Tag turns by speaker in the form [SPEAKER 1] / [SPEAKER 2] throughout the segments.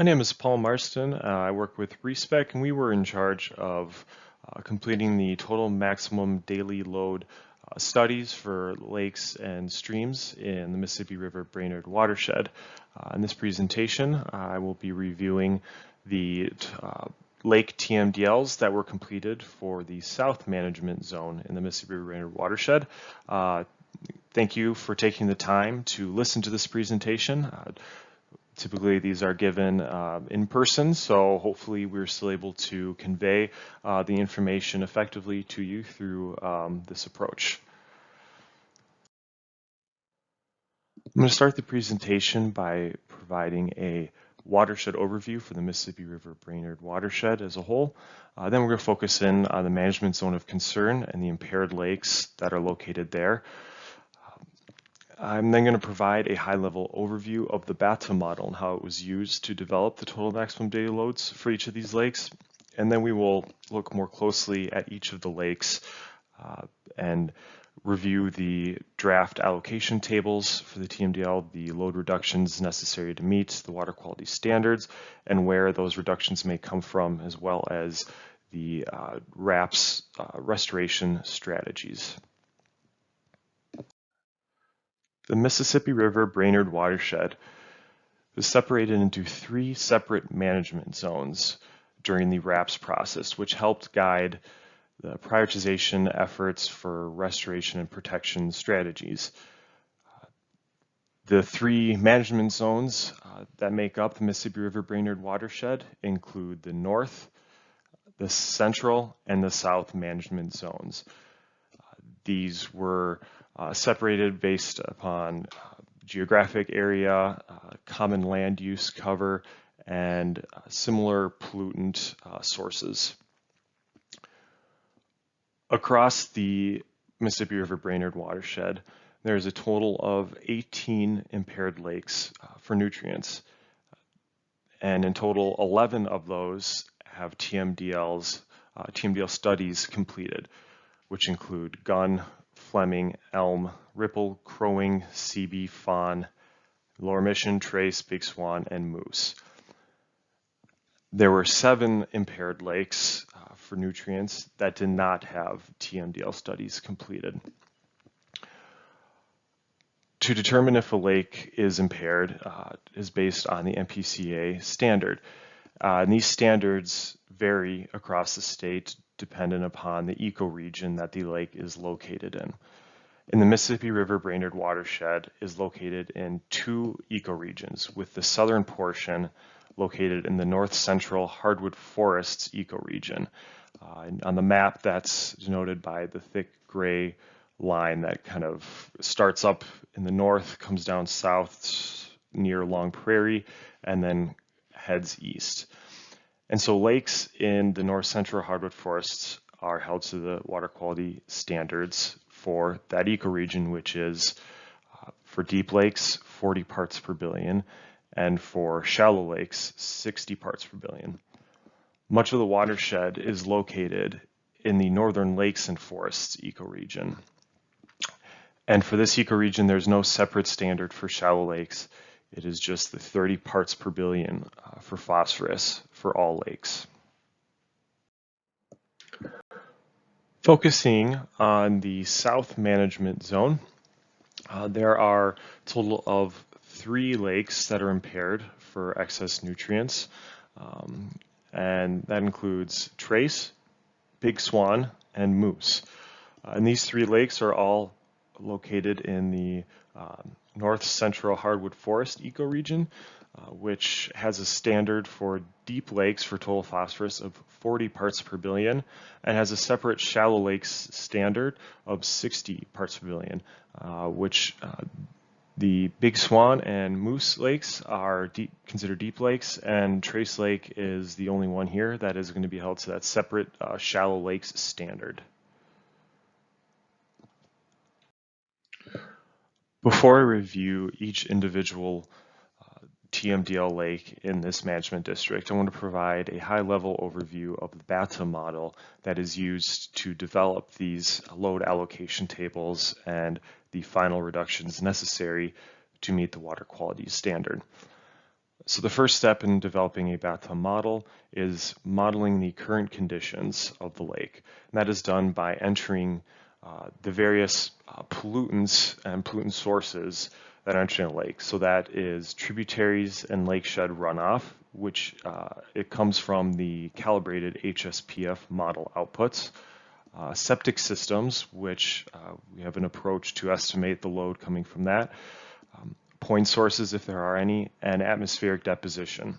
[SPEAKER 1] My name is Paul Marsten. I work with RESPEC, and we were in charge of completing the total maximum daily load studies for lakes and streams in the Mississippi River-Brainerd watershed. In this presentation, I will be reviewing the lake TMDLs that were completed for the South Management Zone in the Mississippi River-Brainerd watershed. Thank you for taking the time to listen to this presentation. Typically, these are given in person, so hopefully we're still able to convey the information effectively to you through this approach. I'm going to start the presentation by providing a watershed overview for the Mississippi River-Brainerd watershed as a whole. Then we're going to focus in on the management zone of concern and the impaired lakes that are located there. I'm then going to provide a high-level overview of the BATA model and how it was used to develop the total maximum daily loads for each of these lakes. And then we will look more closely at each of the lakes and review the draft allocation tables for the TMDL, the load reductions necessary to meet the water quality standards, and where those reductions may come from, as well as the RAPS restoration strategies. The Mississippi River-Brainerd watershed was separated into 3 separate management zones during the RAPS process, which helped guide the prioritization efforts for restoration and protection strategies. The 3 management zones that make up the Mississippi River-Brainerd watershed include the North, the Central, and the South management zones. These were separated based upon geographic area, common land use cover, and similar pollutant sources. Across the Mississippi River-Brainerd watershed, there is a total of 18 impaired lakes for nutrients. And in total, 11 of those have TMDL studies completed, which include Gun, Fleming, Elm, Ripple, Crowing, CB, Fawn, Lower Mission, Trace, Big Swan, and Moose. There were 7 impaired lakes for nutrients that did not have TMDL studies completed. To determine if a lake is impaired is based on the MPCA standard. And these standards vary across the state dependent upon the ecoregion that the lake is located in. In the Mississippi River-Brainerd watershed is located in 2 ecoregions, with the southern portion located in the north central hardwood forests ecoregion. On the map, that's denoted by the thick gray line that kind of starts up in the north, comes down south near Long Prairie, and then heads east. And so lakes in the north central hardwood forests are held to the water quality standards for that ecoregion, which is for deep lakes, 40 parts per billion, and for shallow lakes, 60 parts per billion. Much of the watershed is located in the northern lakes and forests ecoregion. And for this ecoregion, there's no separate standard for shallow lakes. It is just the 30 parts per billion for phosphorus for all lakes. Focusing on the South Management Zone, there are a total of 3 lakes that are impaired for excess nutrients, and that includes Trace, Big Swan, and Moose. And these 3 lakes are all located in the north central hardwood forest ecoregion, which has a standard for deep lakes for total phosphorus of 40 parts per billion and has a separate shallow lakes standard of 60 parts per billion, which the Big Swan and Moose lakes are considered deep lakes, and Trace Lake is the only one here that is going to be held to that separate shallow lakes standard. Before I review each individual TMDL lake in this management district, I want to provide a high-level overview of the BATA model that is used to develop these load allocation tables and the final reductions necessary to meet the water quality standard. So the first step in developing a bathtub model is modeling the current conditions of the lake. And that is done by entering the various pollutants and pollutant sources that are entering a lake. So that is tributaries and lakeshed runoff, which it comes from the calibrated HSPF model outputs. Septic systems, which we have an approach to estimate the load coming from that. Point sources, if there are any, and atmospheric deposition.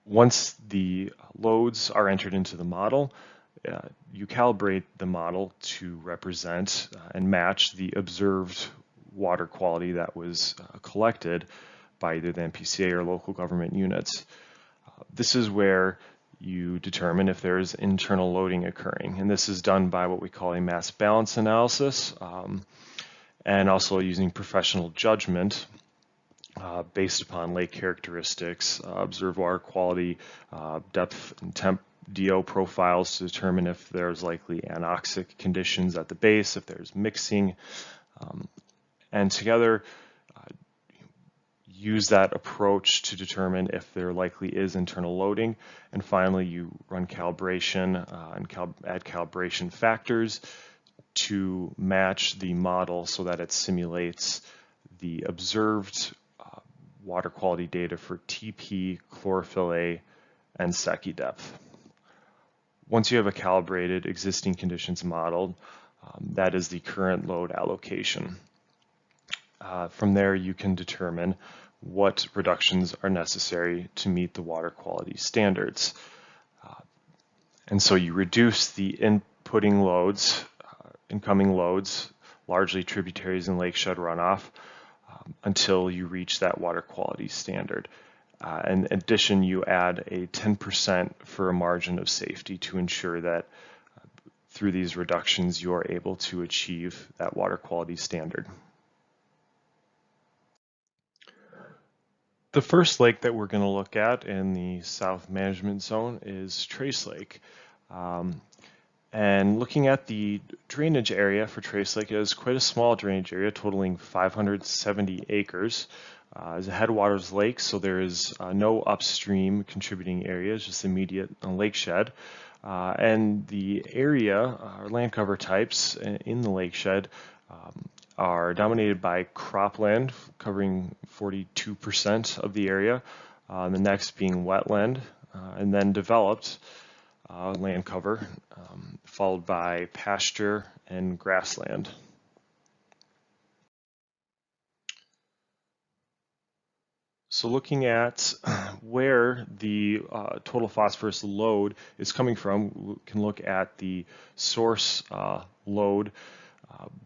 [SPEAKER 1] Once the loads are entered into the model, you calibrate the model to represent and match the observed water quality that was collected by either the MPCA or local government units. This is where you determine if there is internal loading occurring, and this is done by what we call a mass balance analysis, and also using professional judgment based upon lake characteristics, observed water quality, depth and temp DO profiles to determine if there's likely anoxic conditions at the base, if there's mixing, and together use that approach to determine if there likely is internal loading. And finally, you run calibration and add calibration factors to match the model so that it simulates the observed water quality data for TP, chlorophyll A, and Secchi depth. Once you have a calibrated existing conditions model, that is the current load allocation. From there, you can determine what reductions are necessary to meet the water quality standards. And so you reduce the inputting loads, incoming loads, largely tributaries and lakeshed runoff, until you reach that water quality standard. In addition, you add a 10% for a margin of safety to ensure that through these reductions you are able to achieve that water quality standard. The first lake that we're going to look at in the South Management Zone is Trace Lake. And looking at the drainage area for Trace Lake, it is quite a small drainage area totaling 570 acres. It's a headwaters lake, so there is no upstream contributing areas, just immediate lakeshed. And the area, or land cover types in the lakeshed, are dominated by cropland, covering 42% of the area, the next being wetland, and then developed land cover, followed by pasture and grassland. So looking at where the total phosphorus load is coming from, we can look at the source load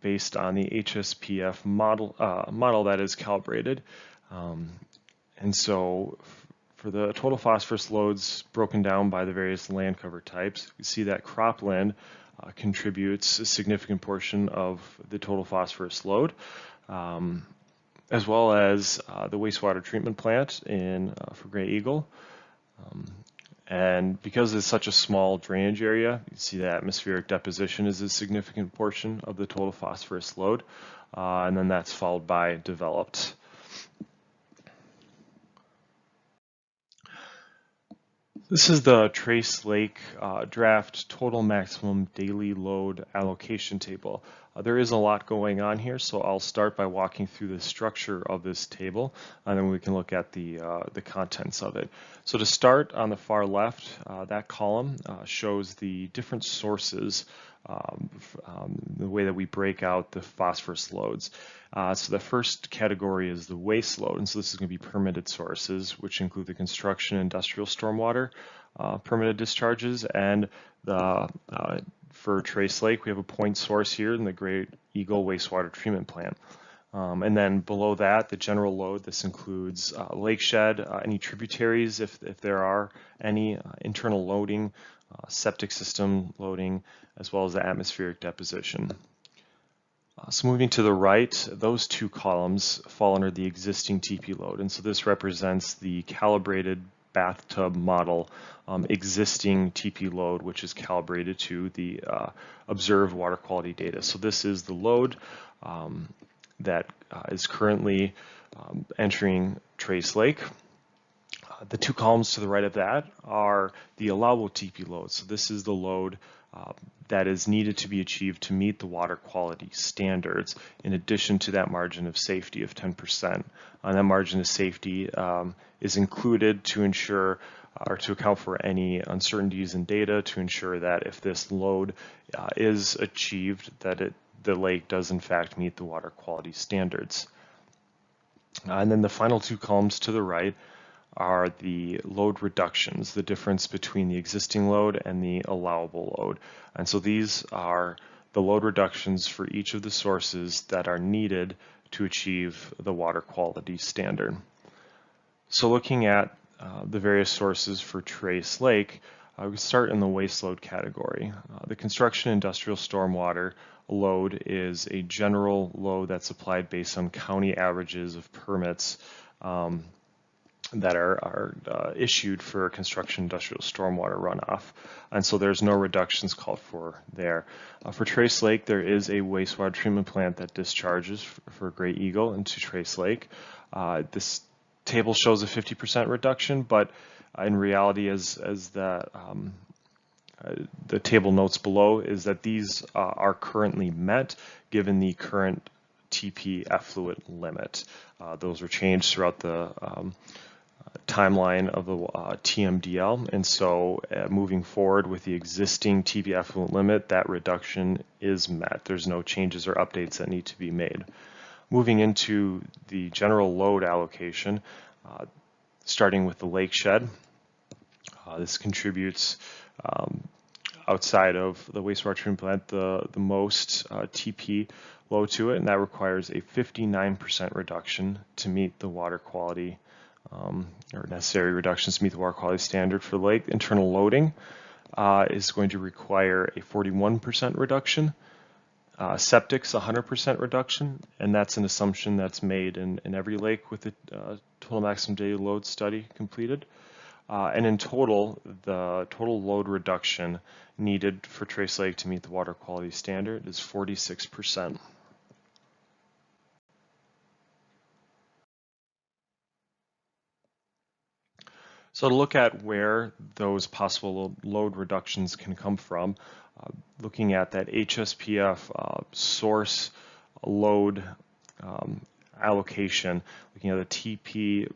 [SPEAKER 1] based on the HSPF model that is calibrated. And so for the total phosphorus loads broken down by the various land cover types, you see that cropland contributes a significant portion of the total phosphorus load, as well as the wastewater treatment plant for Gray Eagle. And because it's such a small drainage area, you see that atmospheric deposition is a significant portion of the total phosphorus load, and then that's followed by developed. This is the Trace Lake draft total maximum daily load allocation table. There is a lot going on here, so I'll start by walking through the structure of this table, and then we can look at the contents of it. So to start, on the far left, that column shows the different sources, the way that we break out the phosphorus loads. So the first category is the waste load, and so this is going to be permitted sources, which include the construction and industrial stormwater permitted discharges, and for Trace Lake, we have a point source here in the Gray Eagle wastewater treatment plant. And then below that, the general load, this includes lakeshed, any tributaries if there are any, internal loading, septic system loading, as well as the atmospheric deposition. So moving to the right, those two columns fall under the existing TP load, and so this represents the calibrated bathtub model existing TP load, which is calibrated to the observed water quality data. So this is the load that is currently entering Trace Lake. The two columns to the right of that are the allowable TP load. So this is the load that is needed to be achieved to meet the water quality standards, in addition to that margin of safety of 10%. And that margin of safety is included to ensure or to account for any uncertainties in data, to ensure that if this load is achieved, that the lake does in fact meet the water quality standards. And then the final two columns to the right are the load reductions, the difference between the existing load and the allowable load. And so these are the load reductions for each of the sources that are needed to achieve the water quality standard. So looking at the various sources for Trace Lake, we start in the waste load category. The construction industrial stormwater load is a general load that's applied based on county averages of permits that are issued for construction industrial stormwater runoff. And so there's no reductions called for there. For Trace Lake, there is a wastewater treatment plant that discharges for Gray Eagle into Trace Lake. This table shows a 50% reduction, but in reality, as the table notes below, is that these are currently met given the current TP effluent limit. Those were changed throughout the timeline of the TMDL, and so moving forward with the existing TP effluent limit, that reduction is met. There's no changes or updates that need to be made. Moving into the general load allocation, starting with the lake shed, this contributes outside of the wastewater treatment plant the most TP load to it, and that requires a 59% reduction to meet the water quality or necessary reductions to meet the water quality standard for the lake. Internal loading is going to require a 41% reduction. Septic's 100% reduction, and that's an assumption that's made in every lake with the total maximum daily load study completed. And in total, the total load reduction needed for Trace Lake to meet the water quality standard is 46%. So to look at where those possible load reductions can come from, looking at that HSPF source load allocation, looking at the TP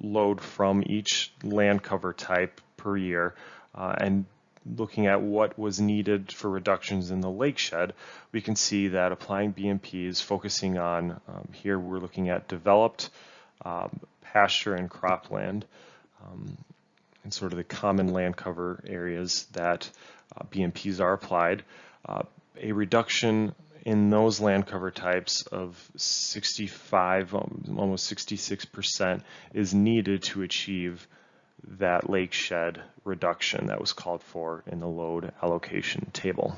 [SPEAKER 1] load from each land cover type per year, and looking at what was needed for reductions in the lake shed, we can see that applying BMPs focusing on, here we're looking at developed pasture and cropland, and sort of the common land cover areas that BMPs are applied. A reduction in those land cover types of 65, almost 66% is needed to achieve that lake shed reduction that was called for in the load allocation table.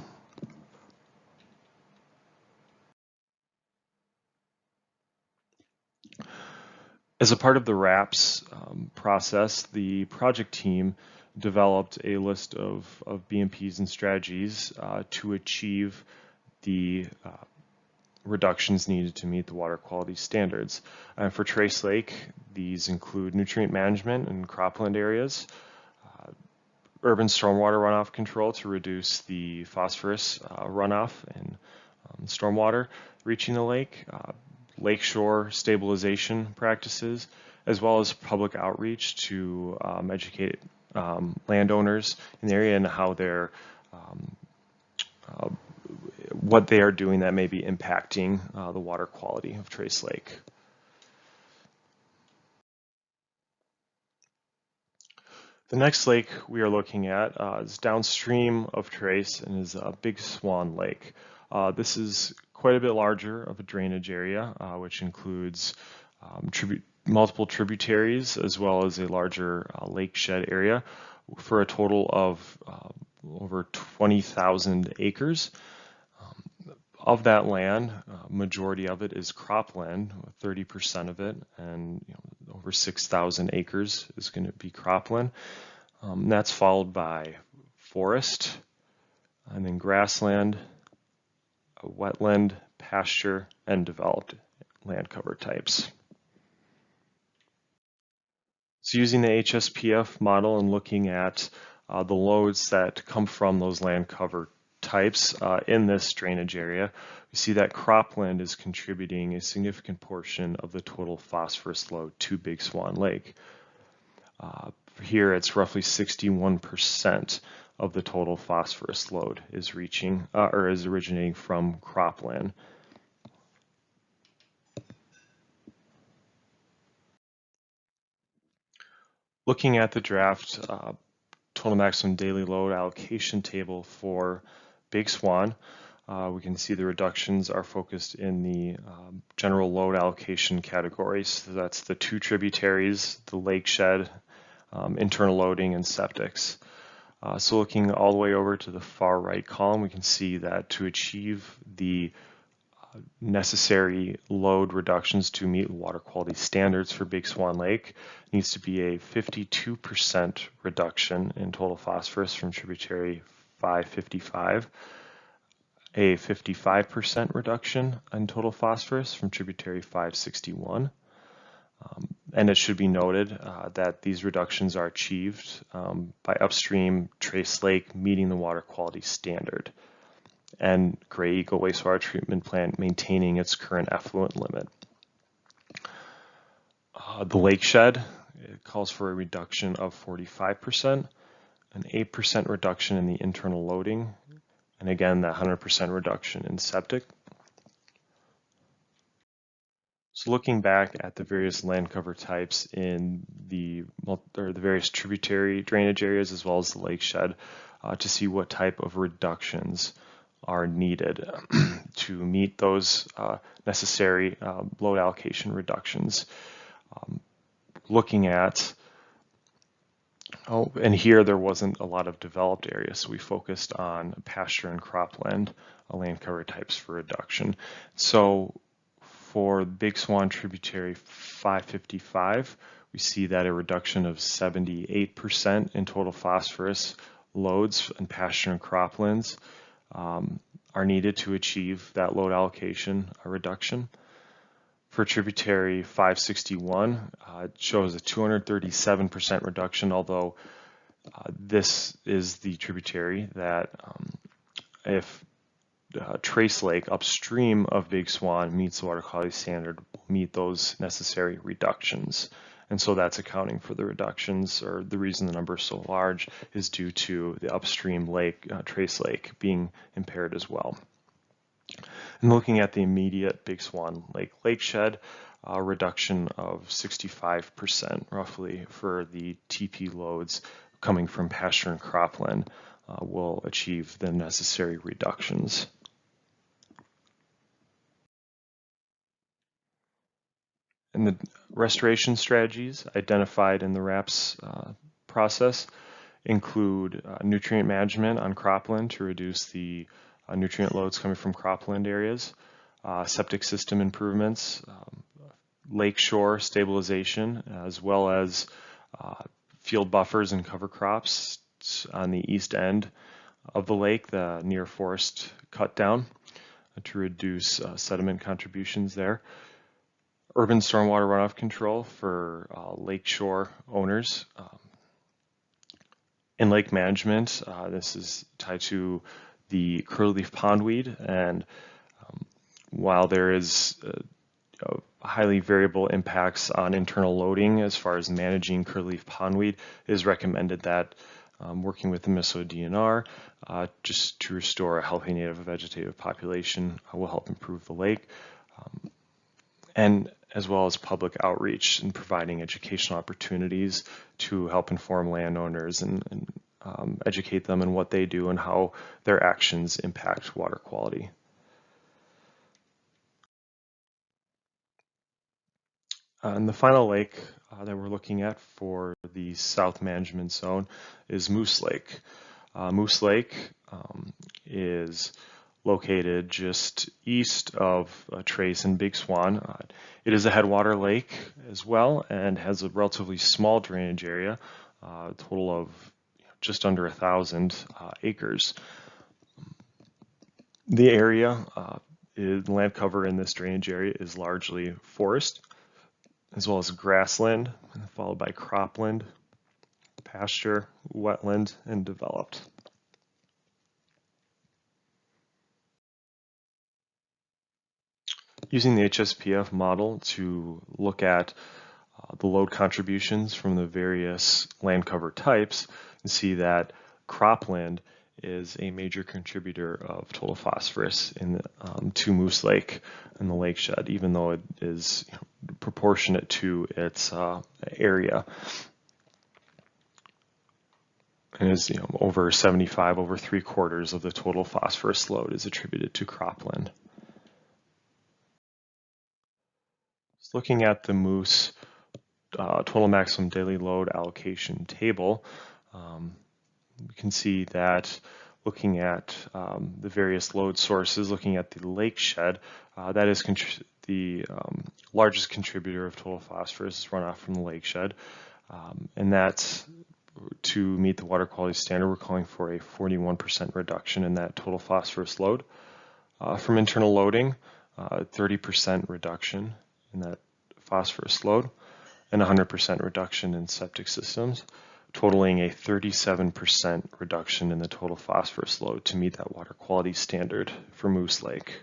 [SPEAKER 1] As a part of the RAPS process, the project team developed a list of BMPs and strategies to achieve the reductions needed to meet the water quality standards. For Trace Lake, these include nutrient management in cropland areas, urban stormwater runoff control to reduce the phosphorus runoff and stormwater reaching the lake, lakeshore stabilization practices, as well as public outreach to educate landowners in the area and how they're what they are doing that may be impacting the water quality of Trace Lake. The next lake we are looking at is downstream of Trace and is a Big Swan Lake. This is quite a bit larger of a drainage area, which includes multiple tributaries as well as a larger lake shed area for a total of over 20,000 acres. Of that land, majority of it is cropland, 30% of it, and over 6,000 acres is going to be cropland. That's followed by forest, and then grassland, wetland, pasture, and developed land cover types. So using the HSPF model and looking at the loads that come from those land cover types in this drainage area, we see that cropland is contributing a significant portion of the total phosphorus load to Big Swan Lake. Here it's roughly 61% of the total phosphorus load is reaching or is originating from cropland. Looking at the draft total maximum daily load allocation table for Big Swan, we can see the reductions are focused in the general load allocation categories. So that's the two tributaries, the lake shed, internal loading, and septics. So looking all the way over to the far right column, we can see that to achieve the necessary load reductions to meet water quality standards for Big Swan Lake needs to be a 52% reduction in total phosphorus from tributary 555, a 55% reduction in total phosphorus from tributary 561. And it should be noted that these reductions are achieved by upstream Trace Lake meeting the water quality standard, and Gray Eagle wastewater treatment plant maintaining its current effluent limit. The lake shed, it calls for a reduction of 45%, an 8% reduction in the internal loading, and again, that 100% reduction in septic. So looking back at the various land cover types in the various tributary drainage areas as well as the lake shed to see what type of reductions are needed to meet those necessary load allocation reductions. Looking at, and here there wasn't a lot of developed areas, so we focused on pasture and cropland land cover types for reduction. So for Big Swan tributary 555, we see that a reduction of 78% in total phosphorus loads in pasture and croplands are needed to achieve that load allocation reduction. For tributary 561, it shows a 237% reduction, although this is the tributary that if Trace Lake upstream of Big Swan meets the water quality standard, will meet those necessary reductions. And so that's accounting for the reductions, or the reason the number is so large is due to the upstream lake, Trace Lake, being impaired as well. And looking at the immediate Big Swan Lake shed, a reduction of 65% roughly for the TP loads coming from pasture and cropland will achieve the necessary reductions. And the restoration strategies identified in the RAPS process include nutrient management on cropland to reduce the nutrient loads coming from cropland areas, septic system improvements, lakeshore stabilization, as well as field buffers and cover crops on the east end of the lake, the near forest cut down to reduce sediment contributions there. Urban stormwater runoff control for lakeshore owners. In lake management, this is tied to the curlyleaf pondweed, and while there is highly variable impacts on internal loading as far as managing curlyleaf pondweed, it is recommended that working with the Minnesota DNR just to restore a healthy native vegetative population will help improve the lake. And as well as public outreach and providing educational opportunities to help inform landowners and educate them in what they do and how their actions impact water quality. And the final lake that we're looking at for the South Management Zone is Moose Lake. Moose Lake is located just east of Trace and Big Swan. It is a headwater lake as well and has a relatively small drainage area, a total of just under 1,000 acres. The area land cover in this drainage area is largely forest, as well as grassland, followed by cropland, pasture, wetland, and developed. Using the HSPF model to look at the load contributions from the various land cover types, you see that cropland is a major contributor of total phosphorus to Moose Lake and the lake shed, even though it is proportionate to its area. And is over 75, over 3/4 of the total phosphorus load is attributed to cropland. So looking at the Moose total maximum daily load allocation table, we can see that looking at the various load sources, looking at the lake shed, that is the largest contributor of total phosphorus is runoff from the lake shed, and that's to meet the water quality standard. We're calling for a 41% reduction in that total phosphorus load. From internal loading, 30% reduction in that phosphorus load, and 100% reduction in septic systems, totaling a 37% reduction in the total phosphorus load to meet that water quality standard for Moose Lake.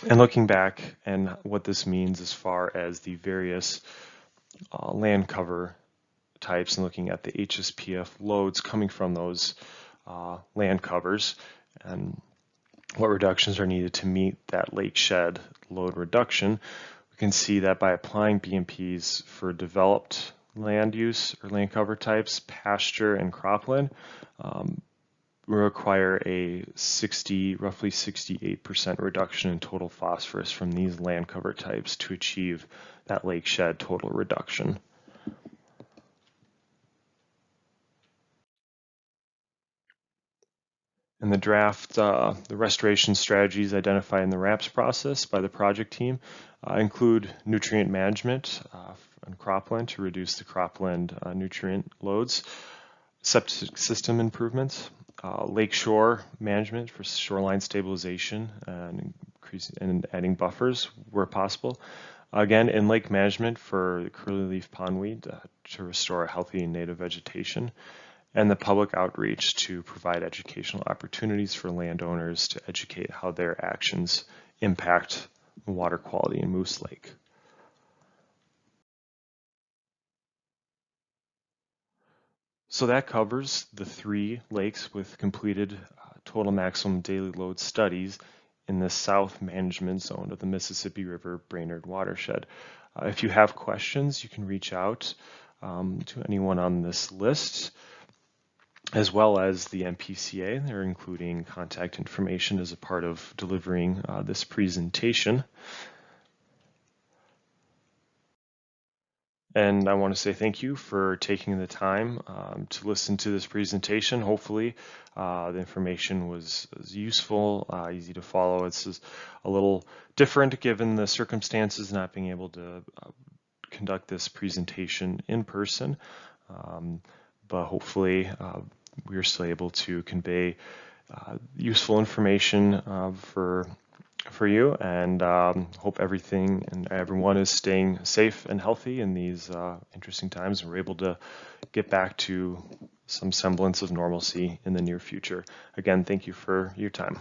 [SPEAKER 1] And looking back and what this means as far as the various land cover types and looking at the HSPF loads coming from those land covers and what reductions are needed to meet that lake shed load reduction, we can see that by applying BMPs for developed land use or land cover types, pasture and cropland, we require a roughly 68% reduction in total phosphorus from these land cover types to achieve that lake shed total reduction. In the draft, the restoration strategies identified in the RAPS process by the project team include nutrient management on cropland to reduce the cropland nutrient loads, septic system improvements, lakeshore management for shoreline stabilization and adding buffers where possible. Again, in lake management for the curly-leaf pondweed to restore a healthy native vegetation, and the public outreach to provide educational opportunities for landowners to educate how their actions impact water quality in Moose Lake. So that covers the 3 lakes with completed total maximum daily load studies in the south management zone of the Mississippi River-Brainerd watershed. If you have questions, you can reach out to anyone on this list, as well as the MPCA. They're including contact information as a part of delivering this presentation. And I want to say thank you for taking the time to listen to this presentation. Hopefully the information was useful, easy to follow. It's just a little different given the circumstances, not being able to conduct this presentation in person, but hopefully we are still able to convey useful information for you, and hope everything and everyone is staying safe and healthy in these interesting times, and we're able to get back to some semblance of normalcy in the near future. Again, thank you for your time.